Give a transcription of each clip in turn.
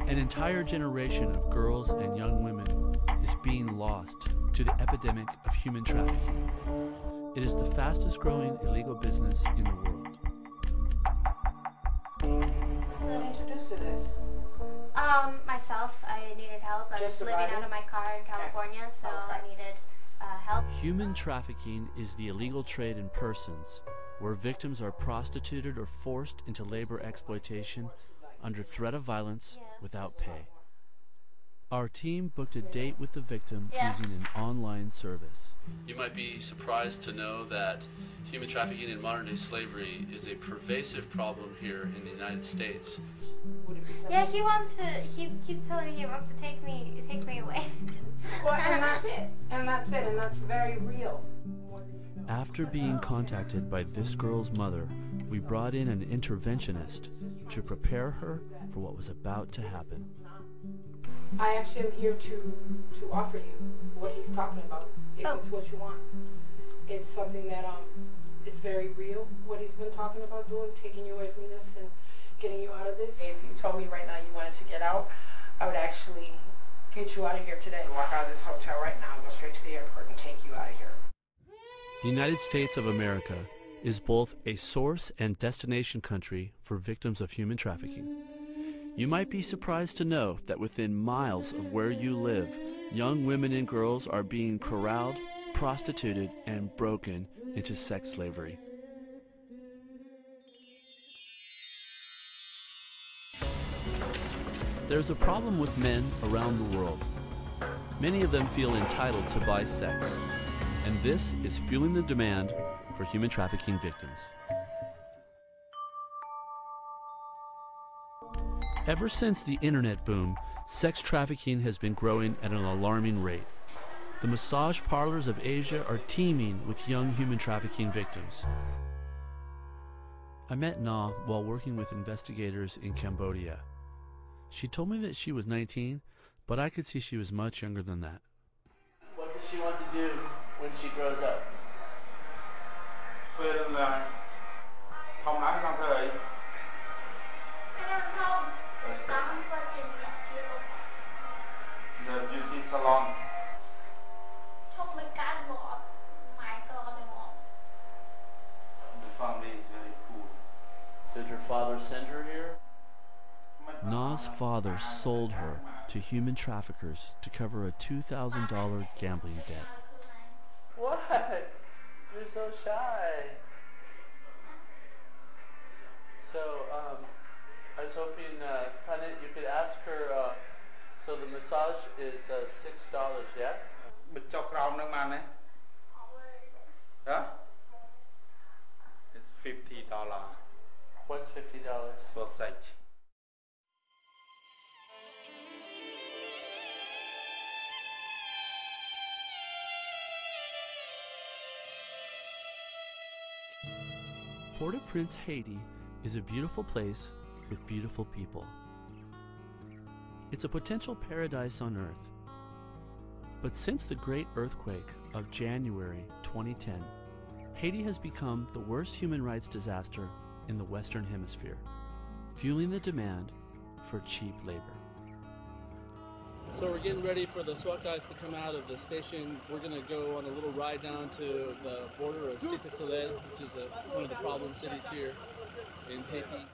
An entire generation of girls and young women is being lost to the epidemic of human trafficking. It is the fastest growing illegal business in the world. Who introduced you to this? Myself. I needed help. I was living out of my car in California, so I needed help. Human trafficking is the illegal trade in persons where victims are prostituted or forced into labor exploitation under threat of violence without pay. Our team booked a date with the victim using an online service. You might be surprised to know that human trafficking in modern-day slavery is a pervasive problem here in the United States. Yeah, he keeps telling me he wants to take me away. Well, and that's it. And that's very real. After being contacted by this girl's mother, we brought in an interventionist to prepare her for what was about to happen. I actually am here to offer you what he's talking about, if it's what you want. It's something that it's very real, what he's been talking about doing, taking you away from this and getting you out of this. If you told me right now you wanted to get out, I would actually get you out of here today. Walk out of this hotel right now, go straight to the airport and take you out of here. The United States of America is both a source and destination country for victims of human trafficking. You might be surprised to know that within miles of where you live, young women and girls are being corralled, prostituted, and broken into sex slavery. There's a problem with men around the world. Many of them feel entitled to buy sex, and this is fueling the demand for human trafficking victims. Ever since the internet boom, sex trafficking has been growing at an alarming rate. The massage parlors of Asia are teeming with young human trafficking victims. I met Na while working with investigators in Cambodia. She told me that she was 19, but I could see she was much younger than that. What does she want to do when she grows up? The beauty salon. The family is very cool. Did her father send her here? Na's father sold her to human traffickers to cover a $2,000 gambling debt. What? You're so shy. So, I was hoping, Panit, you could ask her, so the massage is $6, yeah? Huh? It's $50. What's $50? For sex. Port-au-Prince, Haiti is a beautiful place with beautiful people. It's a potential paradise on earth. But since the great earthquake of January 2010, Haiti has become the worst human rights disaster in the Western Hemisphere, fueling the demand for cheap labor. So we're getting ready for the SWAT guys to come out of the station. We're going to go on a little ride down to the border of Cité Soleil, which is one of the problem cities here in Haiti.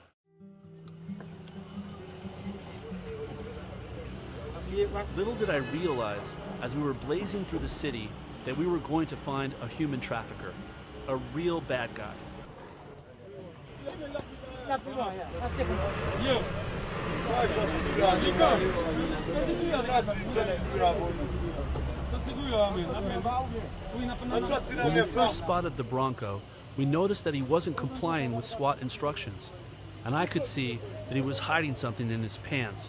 Little did I realize, as we were blazing through the city, that we were going to find a human trafficker, a real bad guy. When we first spotted the Bronco, we noticed that he wasn't complying with SWAT instructions, and I could see that he was hiding something in his pants.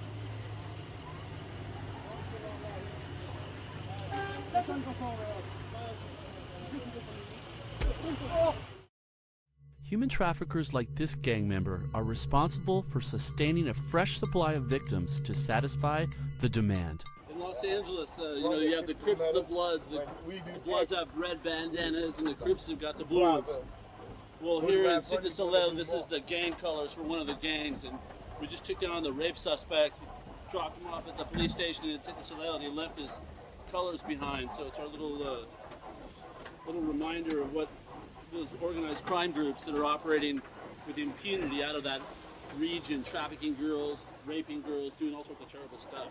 Human traffickers like this gang member are responsible for sustaining a fresh supply of victims to satisfy the demand. In Los Angeles, you have the Crips and the Bloods. The Bloods have red bandanas and the Crips have got the blues. Well, here in Cirque du Soleil, this is the gang colors for one of the gangs, and we just took down the rape suspect, dropped him off at the police station in Cirque du Soleil, and he left his colors behind. So it's our little reminder of what those organized crime groups that are operating with impunity out of that region, trafficking girls, raping girls, doing all sorts of terrible stuff.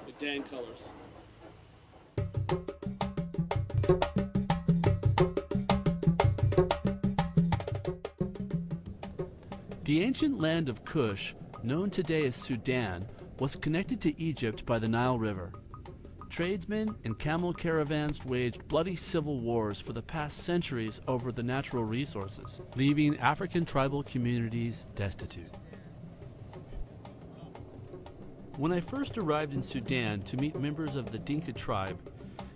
The gang colors. The ancient land of Kush, known today as Sudan, was connected to Egypt by the Nile River. Tradesmen and camel caravans waged bloody civil wars for the past centuries over the natural resources, leaving African tribal communities destitute. When I first arrived in Sudan to meet members of the Dinka tribe,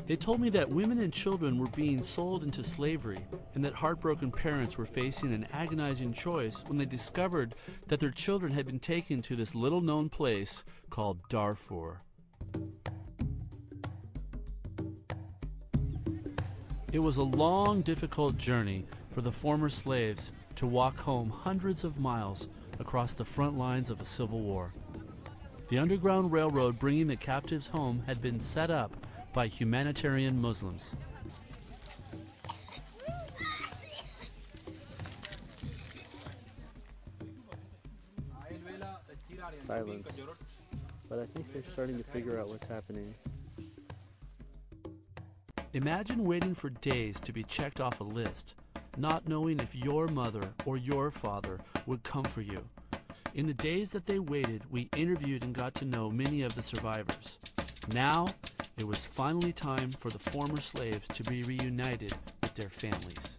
they told me that women and children were being sold into slavery and that heartbroken parents were facing an agonizing choice when they discovered that their children had been taken to this little-known place called Darfur. It was a long, difficult journey for the former slaves to walk home hundreds of miles across the front lines of a civil war. The Underground Railroad bringing the captives home had been set up by humanitarian Muslims. Silence. But I think they're starting to figure out what's happening. Imagine waiting for days to be checked off a list, not knowing if your mother or your father would come for you. In the days that they waited, we interviewed and got to know many of the survivors. Now, it was finally time for the former slaves to be reunited with their families.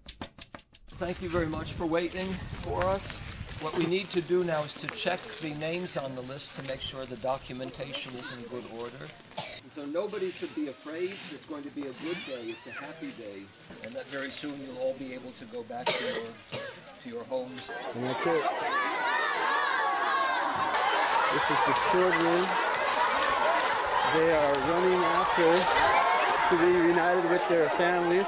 Thank you very much for waiting for us. What we need to do now is to check the names on the list to make sure the documentation is in good order. And so nobody should be afraid. It's going to be a good day. It's a happy day. And that very soon you'll all be able to go back to your homes. And that's it. This is the children. They are running after to be reunited with their families.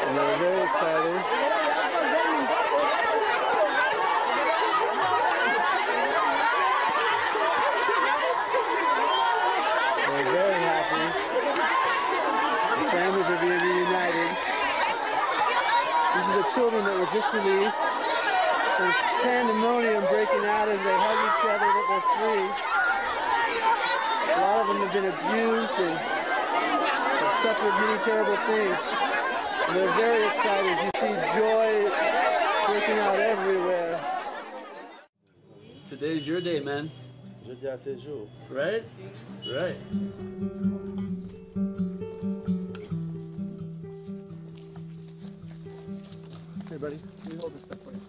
And they're very excited. They're very happy. The families are being reunited. These are the children that were just released. There's pandemonium breaking out as they hug each other that they're free. A lot of them have been abused and have suffered many terrible things. And they're very excited. You see joy breaking out everywhere. Today's your day, man. Jeudi à ce jour. Right? Right. Hey, buddy. Let me hold this stuff for you.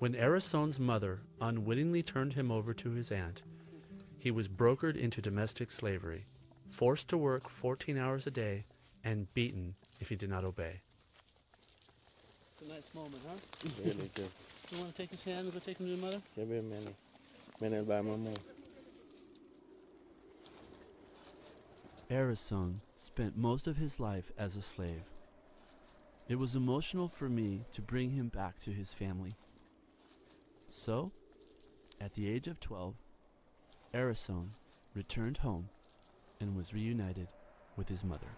When Arason's mother unwittingly turned him over to his aunt, he was brokered into domestic slavery, forced to work 14 hours a day, and beaten if he did not obey. It's a nice moment, huh? Really good. You want to take his hand and go take him to your mother? Give me a minute. Minute by Mama. Arason spent most of his life as a slave. It was emotional for me to bring him back to his family. So, at the age of 12, Arason returned home and was reunited with his mother.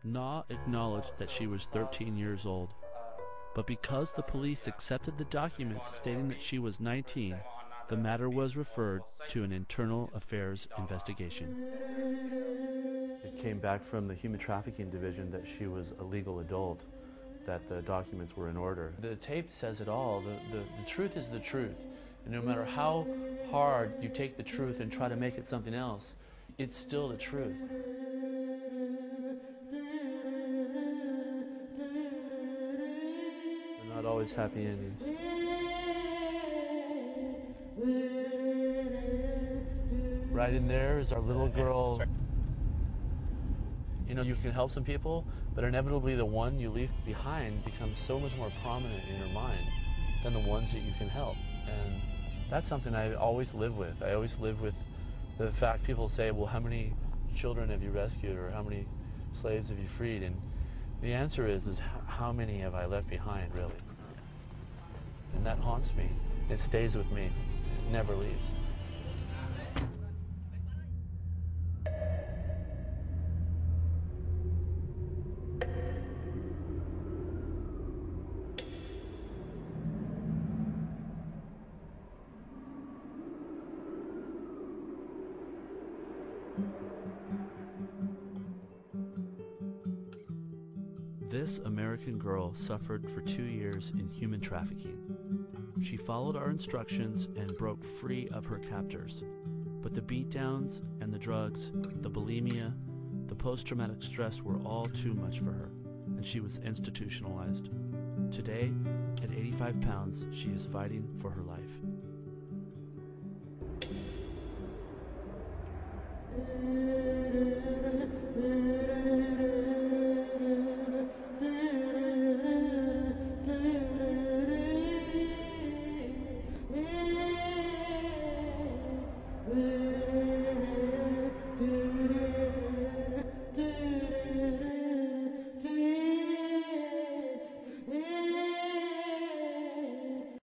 Na acknowledged that she was 13 years old, but because the police accepted the documents stating that she was 19, the matter was referred to an internal affairs investigation. It came back from the human trafficking division that she was a legal adult, that the documents were in order. The tape says it all. The truth is the truth. And no matter how hard you take the truth and try to make it something else, it's still the truth. They're not always happy endings. Right in there is our little girl. You know, you can help some people, but inevitably the one you leave behind becomes so much more prominent in your mind than the ones that you can help. And that's something I always live with. I always live with the fact people say, well, how many children have you rescued, or how many slaves have you freed? And the answer is how many have I left behind, really? And that haunts me. It stays with me. It never leaves. This American girl suffered for 2 years in human trafficking. She followed our instructions and broke free of her captors. But the beatdowns and the drugs, the bulimia, the post-traumatic stress were all too much for her, and she was institutionalized. Today, at 85 pounds, she is fighting for her life.